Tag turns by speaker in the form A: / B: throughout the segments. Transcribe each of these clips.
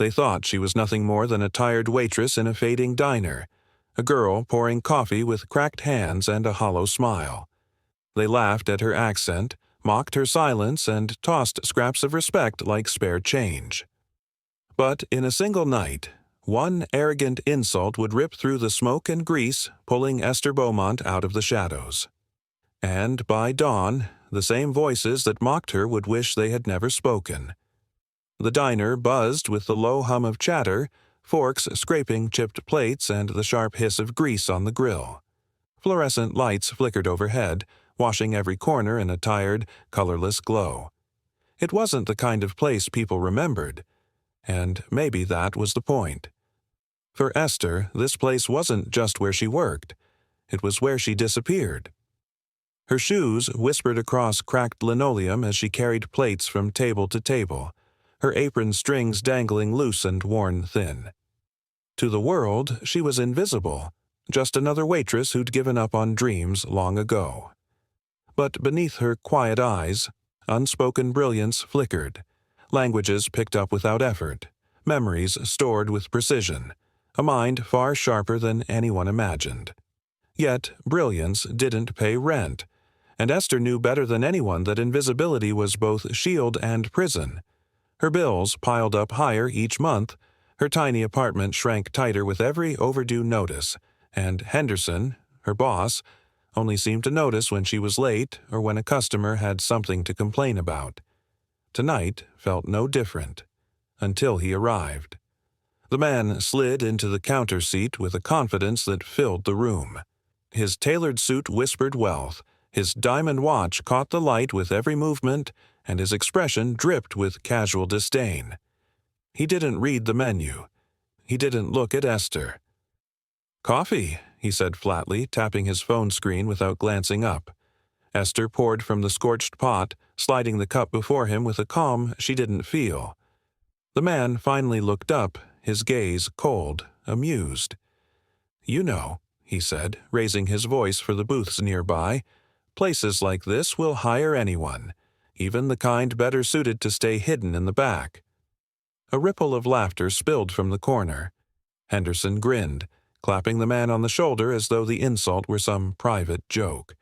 A: They thought she was nothing more than a tired waitress in a fading diner, a girl pouring coffee with cracked hands and a hollow smile. They laughed at her accent, mocked her silence, and tossed scraps of respect like spare change. But in a single night, one arrogant insult would rip through the smoke and grease, pulling Esther Beaumont out of the shadows. And by dawn, the same voices that mocked her would wish they had never spoken. The diner buzzed with the low hum of chatter, forks scraping chipped plates and the sharp hiss of grease on the grill. Fluorescent lights flickered overhead, washing every corner in a tired, colorless glow. It wasn't the kind of place people remembered, and maybe that was the point. For Esther, this place wasn't just where she worked. It was where she disappeared. Her shoes whispered across cracked linoleum as she carried plates from table to table, her apron strings dangling loose and worn thin. To the world, she was invisible, just another waitress who'd given up on dreams long ago. But beneath her quiet eyes, unspoken brilliance flickered, languages picked up without effort, memories stored with precision, a mind far sharper than anyone imagined. Yet brilliance didn't pay rent, and Esther knew better than anyone that invisibility was both shield and prison. Her bills piled up higher each month, her tiny apartment shrank tighter with every overdue notice, and Henderson, her boss, only seemed to notice when she was late or when a customer had something to complain about. Tonight felt no different, until he arrived. The man slid into the counter seat with a confidence that filled the room. His tailored suit whispered wealth, his diamond watch caught the light with every movement, and his expression dripped with casual disdain. He didn't read the menu. He didn't look at Esther. "Coffee," he said flatly, tapping his phone screen without glancing up. Esther poured from the scorched pot, sliding the cup before him with a calm she didn't feel. The man finally looked up, his gaze cold, amused. "You know," he said, raising his voice for the booths nearby, "places like this will hire anyone, even the kind better suited to stay hidden in the back." A ripple of laughter spilled from the corner. Henderson grinned, clapping the man on the shoulder as though the insult were some private joke.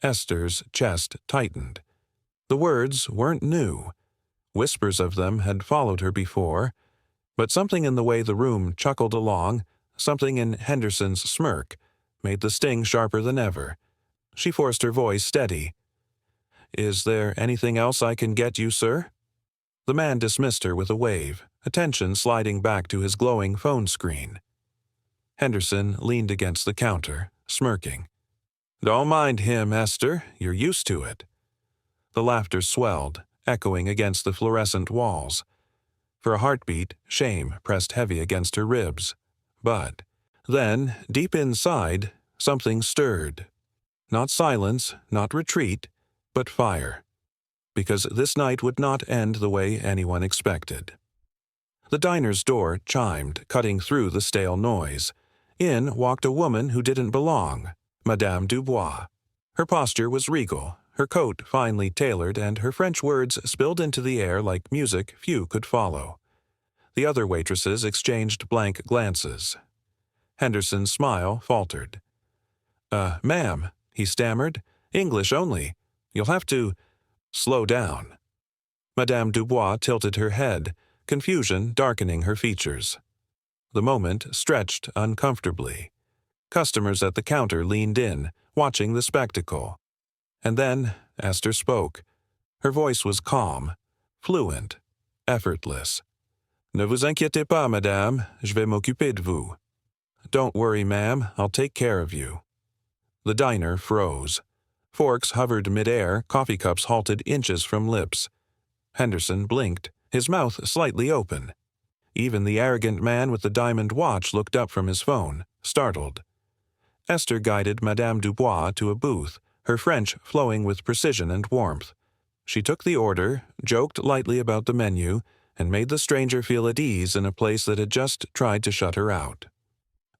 A: Esther's chest tightened. The words weren't new. Whispers of them had followed her before, but something in the way the room chuckled along, something in Henderson's smirk, made the sting sharper than ever. She forced her voice steady. "Is there anything else I can get you, sir?" The man dismissed her with a wave, attention sliding back to his glowing phone screen. Henderson leaned against the counter, smirking. "Don't mind him, Esther. You're used to it." The laughter swelled, echoing against the fluorescent walls. For a heartbeat, shame pressed heavy against her ribs. But then, deep inside, something stirred. Not silence, not retreat, but fire. Because this night would not end the way anyone expected. The diner's door chimed, cutting through the stale noise. In walked a woman who didn't belong, Madame Dubois. Her posture was regal, her coat finely tailored, and her French words spilled into the air like music few could follow. The other waitresses exchanged blank glances. Henderson's smile faltered. Ma'am," he stammered, "English only. You'll have to slow down." Madame Dubois tilted her head, confusion darkening her features. The moment stretched uncomfortably. Customers at the counter leaned in, watching the spectacle. And then Esther spoke. Her voice was calm, fluent, effortless. "Ne vous inquiétez pas, madame, je vais m'occuper de vous." "Don't worry, ma'am, I'll take care of you." The diner froze. Forks hovered midair, coffee cups halted inches from lips. Henderson blinked, his mouth slightly open. Even the arrogant man with the diamond watch looked up from his phone, startled. Esther guided Madame Dubois to a booth, her French flowing with precision and warmth. She took the order, joked lightly about the menu, and made the stranger feel at ease in a place that had just tried to shut her out.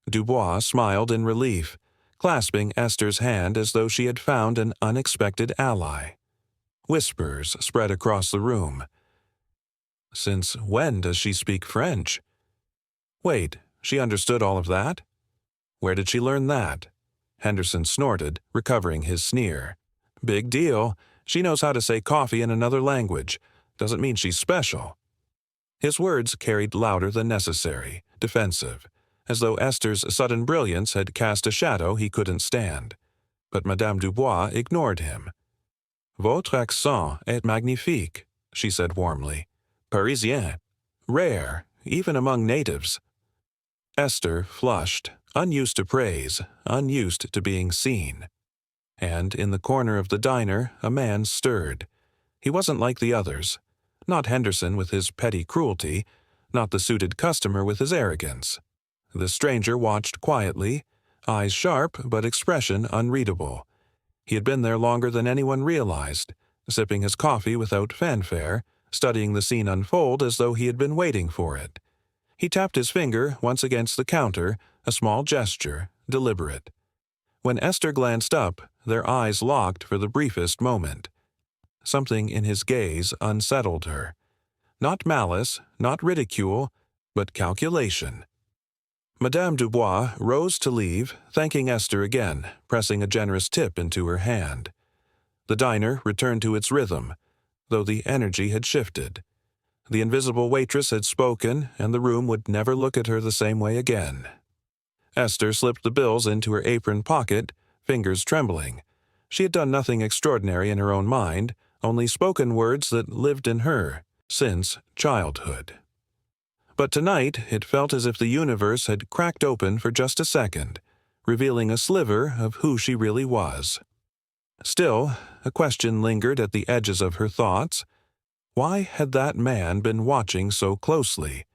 A: Dubois smiled in relief, clasping Esther's hand as though she had found an unexpected ally. Whispers spread across the room. Since when does she speak French? Wait, she understood all of that? Where did she learn that? Henderson snorted, recovering his sneer. Big deal. She knows how to say coffee in another language. Doesn't mean she's special. His words carried louder than necessary, defensive, as though Esther's sudden brilliance had cast a shadow he couldn't stand. But Madame Dubois ignored him. Votre accent est magnifique, she said warmly. Parisien. Rare, even among natives. Esther flushed, unused to praise, unused to being seen. And in the corner of the diner, a man stirred. He wasn't like the others. Not Henderson with his petty cruelty, not the suited customer with his arrogance. The stranger watched quietly, eyes sharp but expression unreadable. He had been there longer than anyone realized, sipping his coffee without fanfare, studying the scene unfold as though he had been waiting for it. He tapped his finger once against the counter, a small gesture, deliberate. When Esther glanced up, their eyes locked for the briefest moment. Something in his gaze unsettled her. Not malice, not ridicule, but calculation. Madame Dubois rose to leave, thanking Esther again, pressing a generous tip into her hand. The diner returned to its rhythm, though the energy had shifted. The invisible waitress had spoken, and the room would never look at her the same way again. Esther slipped the bills into her apron pocket, fingers trembling. She had done nothing extraordinary in her own mind, only spoken words that lived in her, since childhood. But tonight it felt as if the universe had cracked open for just a second, revealing a sliver of who she really was. Still, a question lingered at the edges of her thoughts. Why had that man been watching so closely?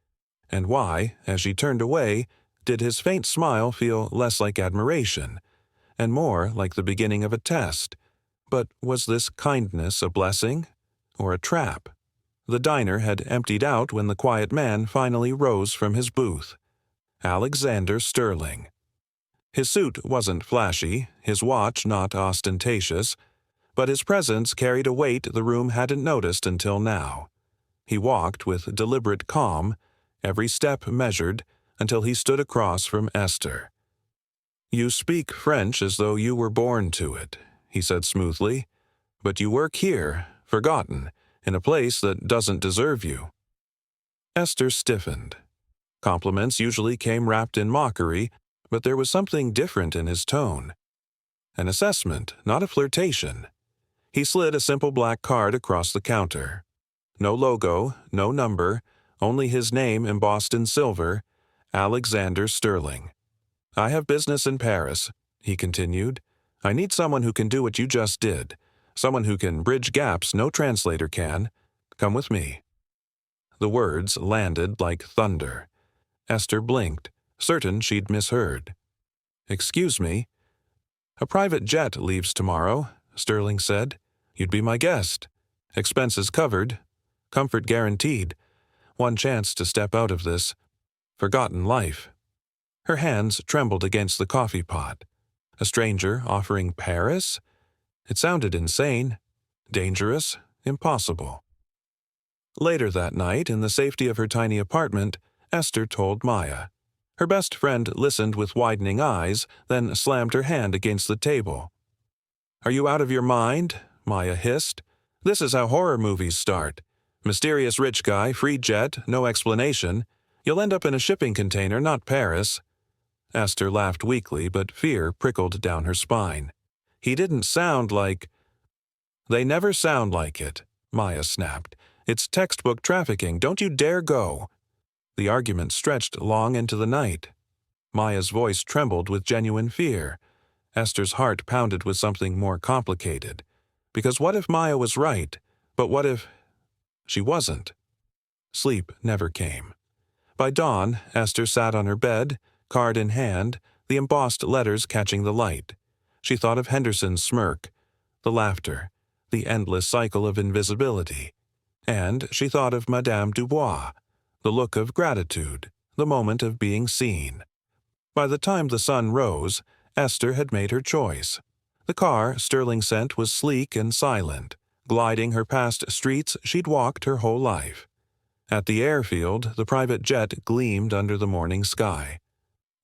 A: And why, as she turned away, did his faint smile feel less like admiration, and more like the beginning of a test? But was this kindness a blessing, or a trap? The diner had emptied out when the quiet man finally rose from his booth. Alexander Sterling. His suit wasn't flashy, his watch not ostentatious, but his presence carried a weight the room hadn't noticed until now. He walked with deliberate calm, every step measured, until he stood across from Esther. "You speak French as though you were born to it," he said smoothly, "but you work here, forgotten, in a place that doesn't deserve you." Esther stiffened. Compliments usually came wrapped in mockery, but there was something different in his tone. An assessment, not a flirtation. He slid a simple black card across the counter. No logo, no number, only his name embossed in silver, Alexander Sterling. "I have business in Paris," he continued. "I need someone who can do what you just did, someone who can bridge gaps no translator can. Come with me." The words landed like thunder. Esther blinked, certain she'd misheard. "Excuse me." "A private jet leaves tomorrow," Sterling said. "You'd be my guest. Expenses covered. Comfort guaranteed. One chance to step out of this forgotten life." Her hands trembled against the coffee pot. A stranger offering Paris? It sounded insane, dangerous, impossible. Later that night, in the safety of her tiny apartment, Esther told Maya. Her best friend listened with widening eyes, then slammed her hand against the table. "Are you out of your mind?" Maya hissed. "This is how horror movies start. Mysterious rich guy, free jet, no explanation. You'll end up in a shipping container, not Paris." Esther laughed weakly, but fear prickled down her spine. "He didn't sound like—" "They never sound like it," Maya snapped. "It's textbook trafficking. Don't you dare go." The argument stretched long into the night. Maya's voice trembled with genuine fear. Esther's heart pounded with something more complicated. Because what if Maya was right? But what if she wasn't? Sleep never came. By dawn, Esther sat on her bed, card in hand, the embossed letters catching the light. She thought of Henderson's smirk, the laughter, the endless cycle of invisibility. And she thought of Madame Dubois, the look of gratitude, the moment of being seen. By the time the sun rose, Esther had made her choice. The car Sterling sent was sleek and silent, gliding her past streets she'd walked her whole life. At the airfield, the private jet gleamed under the morning sky.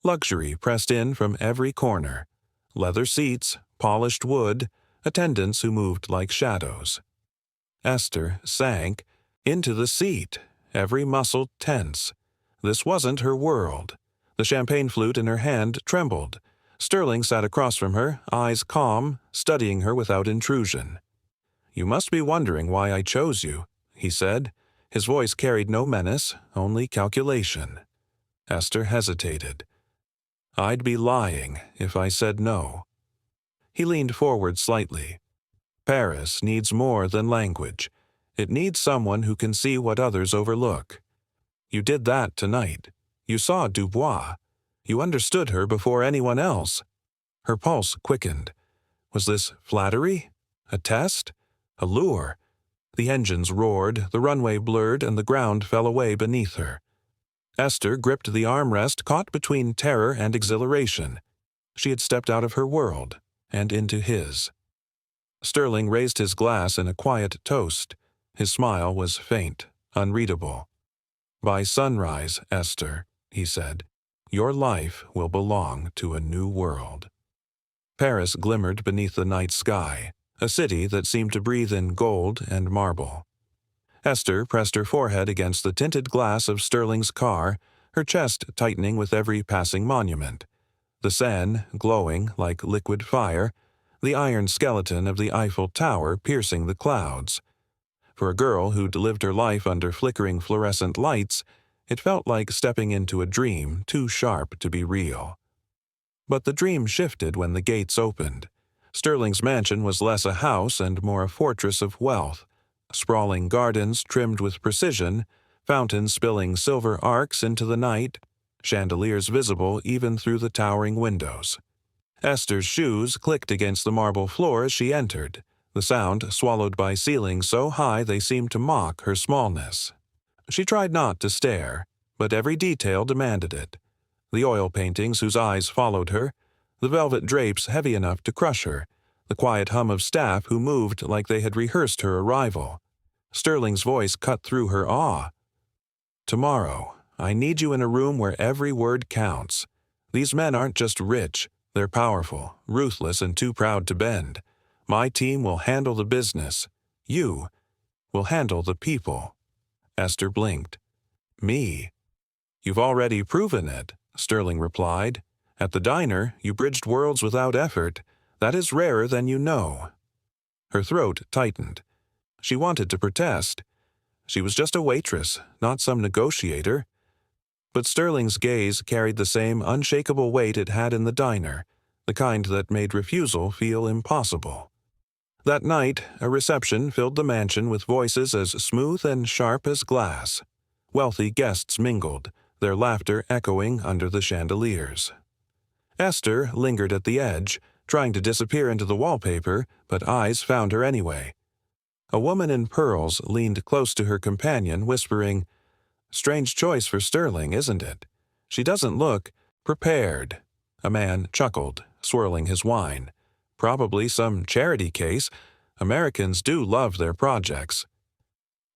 A: Luxury pressed in from every corner. Leather seats, polished wood, attendants who moved like shadows. Esther sank into the seat, every muscle tense. This wasn't her world. The champagne flute in her hand trembled. Sterling sat across from her, eyes calm, studying her without intrusion. "You must be wondering why I chose you," he said. His voice carried no menace, only calculation. Esther hesitated. "I'd be lying if I said no." He leaned forward slightly. "Paris needs more than language. It needs someone who can see what others overlook. You did that tonight. You saw Dubois. You understood her before anyone else." Her pulse quickened. Was this flattery? A test? A lure? The engines roared, the runway blurred, and the ground fell away beneath her. Esther gripped the armrest caught between terror and exhilaration. She had stepped out of her world and into his. Sterling raised his glass in a quiet toast. His smile was faint, unreadable. "By sunrise, Esther," he said, "your life will belong to a new world." Paris glimmered beneath the night sky, a city that seemed to breathe in gold and marble. Esther pressed her forehead against the tinted glass of Sterling's car, her chest tightening with every passing monument. The Seine glowing like liquid fire, the iron skeleton of the Eiffel Tower piercing the clouds. For a girl who'd lived her life under flickering fluorescent lights, it felt like stepping into a dream too sharp to be real. But the dream shifted when the gates opened. Sterling's mansion was less a house and more a fortress of wealth. Sprawling gardens trimmed with precision, fountains spilling silver arcs into the night, chandeliers visible even through the towering windows. Esther's shoes clicked against the marble floor as she entered, the sound swallowed by ceilings so high they seemed to mock her smallness. She tried not to stare, but every detail demanded it. The oil paintings whose eyes followed her, the velvet drapes heavy enough to crush her, the quiet hum of staff who moved like they had rehearsed her arrival. Sterling's voice cut through her awe. "Tomorrow, I need you in a room where every word counts. These men aren't just rich, they're powerful, ruthless, and too proud to bend. My team will handle the business. You will handle the people." Esther blinked. "Me?" "You've already proven it," Sterling replied. "At the diner, you bridged worlds without effort. That is rarer than you know." Her throat tightened. She wanted to protest. She was just a waitress, not some negotiator. But Sterling's gaze carried the same unshakable weight it had in the diner, the kind that made refusal feel impossible. That night, a reception filled the mansion with voices as smooth and sharp as glass. Wealthy guests mingled, their laughter echoing under the chandeliers. Esther lingered at the edge, trying to disappear into the wallpaper, but eyes found her anyway. A woman in pearls leaned close to her companion, whispering, "Strange choice for Sterling, isn't it? She doesn't look prepared." A man chuckled, swirling his wine. "Probably some charity case. Americans do love their projects."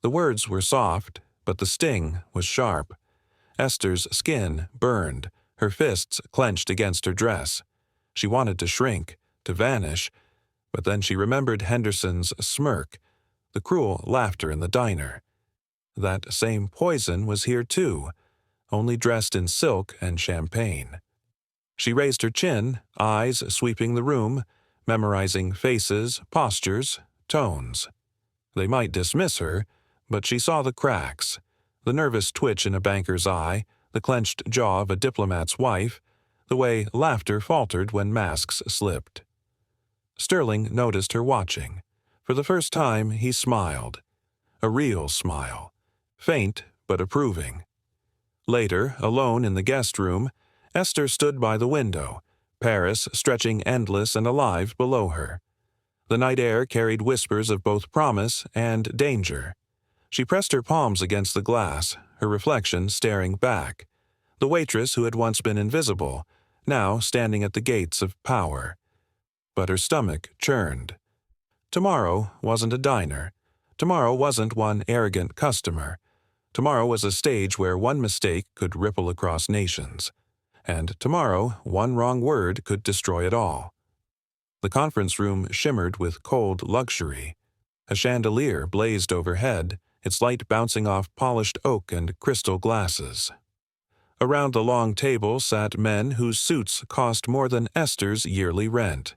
A: The words were soft, but the sting was sharp. Esther's skin burned, her fists clenched against her dress. She wanted to shrink, to vanish, but then she remembered Henderson's smirk, the cruel laughter in the diner. That same poison was here too, only dressed in silk and champagne. She raised her chin, eyes sweeping the room, memorizing faces, postures, tones. They might dismiss her, but she saw the cracks, the nervous twitch in a banker's eye, the clenched jaw of a diplomat's wife, the way laughter faltered when masks slipped. Sterling noticed her watching. For the first time, he smiled. A real smile. Faint, but approving. Later, alone in the guest room, Esther stood by the window, Paris stretching endless and alive below her. The night air carried whispers of both promise and danger. She pressed her palms against the glass, her reflection staring back. The waitress who had once been invisible, now standing at the gates of power. But her stomach churned. Tomorrow wasn't a diner. Tomorrow wasn't one arrogant customer. Tomorrow was a stage where one mistake could ripple across nations, and tomorrow one wrong word could destroy it all. The conference room shimmered with cold luxury. A chandelier blazed overhead, its light bouncing off polished oak and crystal glasses. Around the long table sat men whose suits cost more than Esther's yearly rent.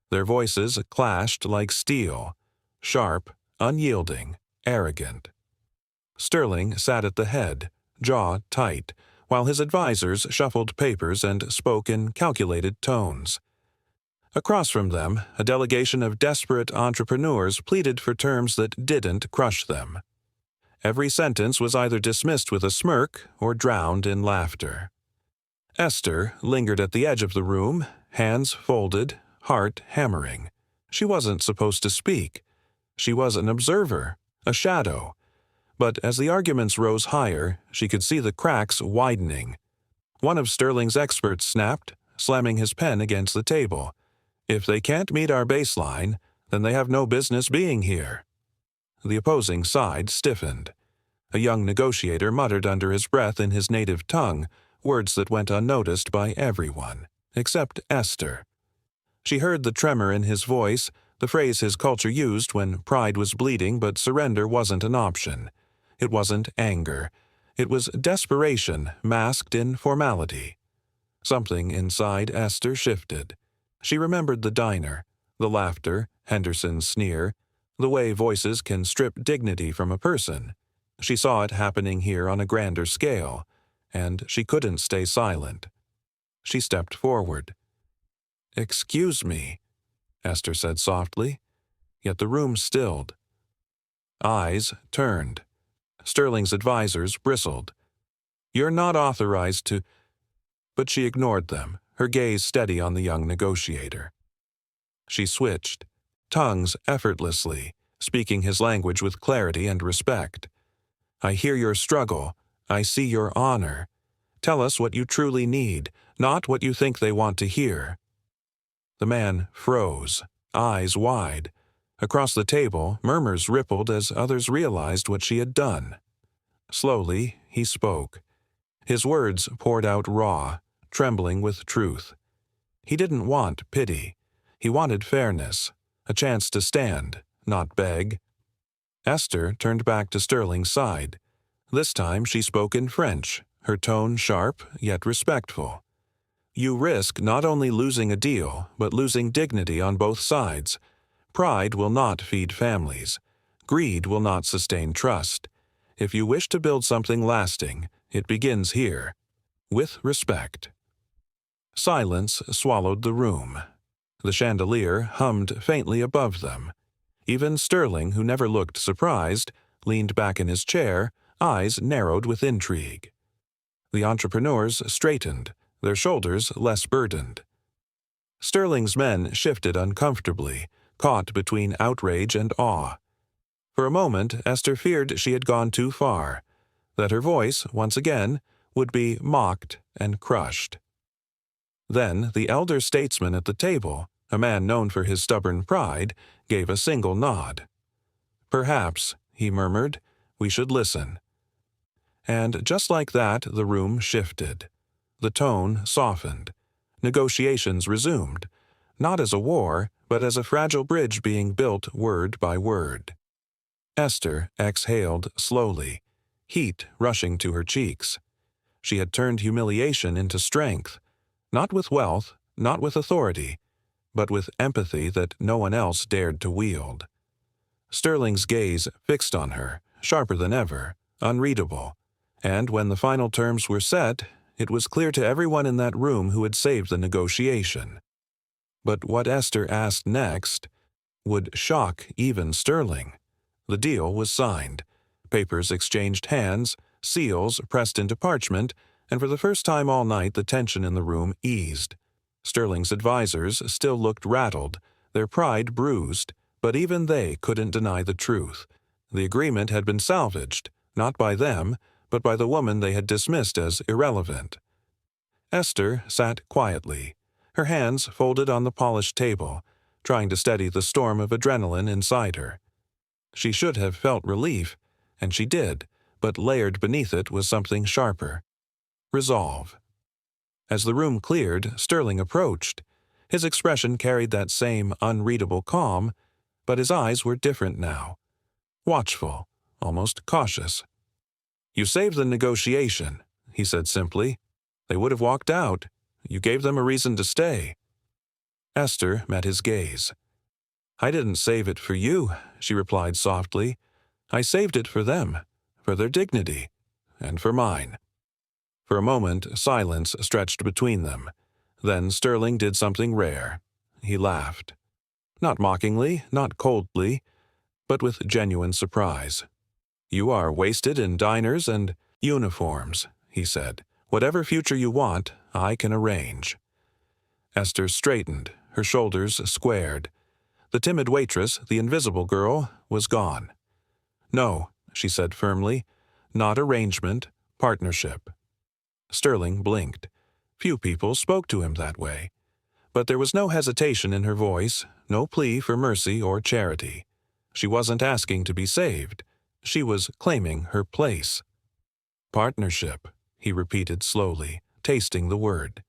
A: Their voices clashed like steel, sharp, unyielding, arrogant. Sterling sat at the head, jaw tight, while his advisers shuffled papers and spoke in calculated tones. Across from them, a delegation of desperate entrepreneurs pleaded for terms that didn't crush them. Every sentence was either dismissed with a smirk or drowned in laughter. Esther lingered at the edge of the room, hands folded, heart hammering. She wasn't supposed to speak. She was an observer, a shadow. But as the arguments rose higher, she could see the cracks widening. One of Sterling's experts snapped, slamming his pen against the table. "If they can't meet our baseline, then they have no business being here." The opposing side stiffened. A young negotiator muttered under his breath in his native tongue, words that went unnoticed by everyone, except Esther. She heard the tremor in his voice, the phrase his culture used when pride was bleeding but surrender wasn't an option. It wasn't anger. It was desperation masked in formality. Something inside Esther shifted. She remembered the diner, the laughter, Henderson's sneer, the way voices can strip dignity from a person. She saw it happening here on a grander scale, and she couldn't stay silent. She stepped forward. "Excuse me," Esther said softly, yet the room stilled. Eyes turned. Sterling's advisers bristled. "You're not authorized to—" But she ignored them, her gaze steady on the young negotiator. She switched, tongues effortlessly, speaking his language with clarity and respect. "I hear your struggle. I see your honor. Tell us what you truly need, not what you think they want to hear." The man froze, eyes wide. Across the table, murmurs rippled as others realized what she had done. Slowly, he spoke. His words poured out raw, trembling with truth. He didn't want pity. He wanted fairness, a chance to stand, not beg. Esther turned back to Sterling's side. This time she spoke in French, her tone sharp yet respectful. "You risk not only losing a deal, but losing dignity on both sides. Pride will not feed families. Greed will not sustain trust. If you wish to build something lasting, it begins here, with respect." Silence swallowed the room. The chandelier hummed faintly above them. Even Sterling, who never looked surprised, leaned back in his chair, eyes narrowed with intrigue. The entrepreneurs straightened, their shoulders less burdened. Sterling's men shifted uncomfortably, caught between outrage and awe. For a moment, Esther feared she had gone too far, that her voice, once again, would be mocked and crushed. Then the elder statesman at the table, a man known for his stubborn pride, gave a single nod. "Perhaps," he murmured, "we should listen." And just like that, the room shifted. The tone softened. Negotiations resumed, not as a war, but as a fragile bridge being built word by word. Esther exhaled slowly, heat rushing to her cheeks. She had turned humiliation into strength, not with wealth, not with authority, but with empathy that no one else dared to wield. Sterling's gaze fixed on her, sharper than ever, unreadable, and when the final terms were set, it was clear to everyone in that room who had saved the negotiation. But what Esther asked next would shock even Sterling. The deal was signed. Papers exchanged hands, seals pressed into parchment, and for the first time all night the tension in the room eased. Sterling's advisers still looked rattled, their pride bruised, but even they couldn't deny the truth. The agreement had been salvaged, not by them, but by the woman they had dismissed as irrelevant. Esther sat quietly, her hands folded on the polished table, trying to steady the storm of adrenaline inside her. She should have felt relief, and she did, but layered beneath it was something sharper. Resolve. As the room cleared, Sterling approached. His expression carried that same unreadable calm, but his eyes were different now. Watchful, almost cautious. "You saved the negotiation," he said simply. "They would have walked out. You gave them a reason to stay." Esther met his gaze. "I didn't save it for you," she replied softly. "I saved it for them, for their dignity, and for mine." For a moment, silence stretched between them. Then Sterling did something rare. He laughed. Not mockingly, not coldly, but with genuine surprise. "You are wasted in diners and uniforms," he said. "Whatever future you want, I can arrange." Esther straightened, her shoulders squared. The timid waitress, the invisible girl, was gone. "No," she said firmly. "Not arrangement, partnership." Sterling blinked. Few people spoke to him that way. But there was no hesitation in her voice, no plea for mercy or charity. She wasn't asking to be saved. She was claiming her place. "Partnership," he repeated slowly, tasting the word.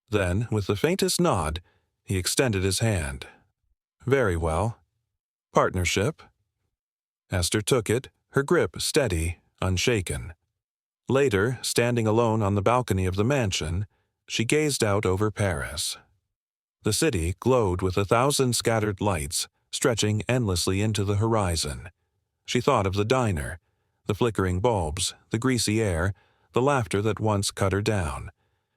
A: Then, with the faintest nod, he extended his hand. "Very well. Partnership." Esther took it, her grip steady, unshaken. Later, standing alone on the balcony of the mansion, she gazed out over Paris. The city glowed with 1,000 scattered lights, stretching endlessly into the horizon. She thought of the diner, the flickering bulbs, the greasy air, the laughter that once cut her down.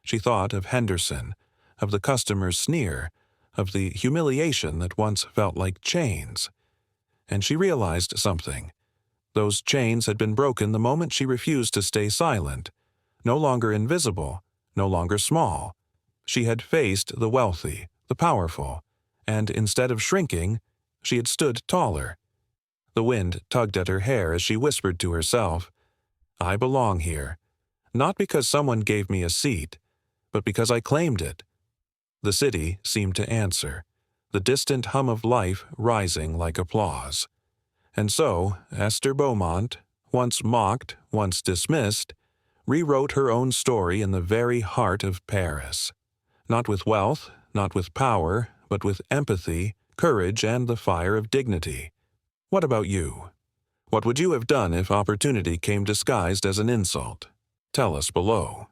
A: She thought of Henderson, of the customer's sneer, of the humiliation that once felt like chains. And she realized something. Those chains had been broken the moment she refused to stay silent. No longer invisible, no longer small. She had faced the wealthy, the powerful, and instead of shrinking, she had stood taller. The wind tugged at her hair as she whispered to herself, "I belong here, not because someone gave me a seat, but because I claimed it." The city seemed to answer, the distant hum of life rising like applause. And so, Esther Beaumont, once mocked, once dismissed, rewrote her own story in the very heart of Paris. Not with wealth, not with power, but with empathy, courage, and the fire of dignity. What about you? What would you have done if opportunity came disguised as an insult? Tell us below.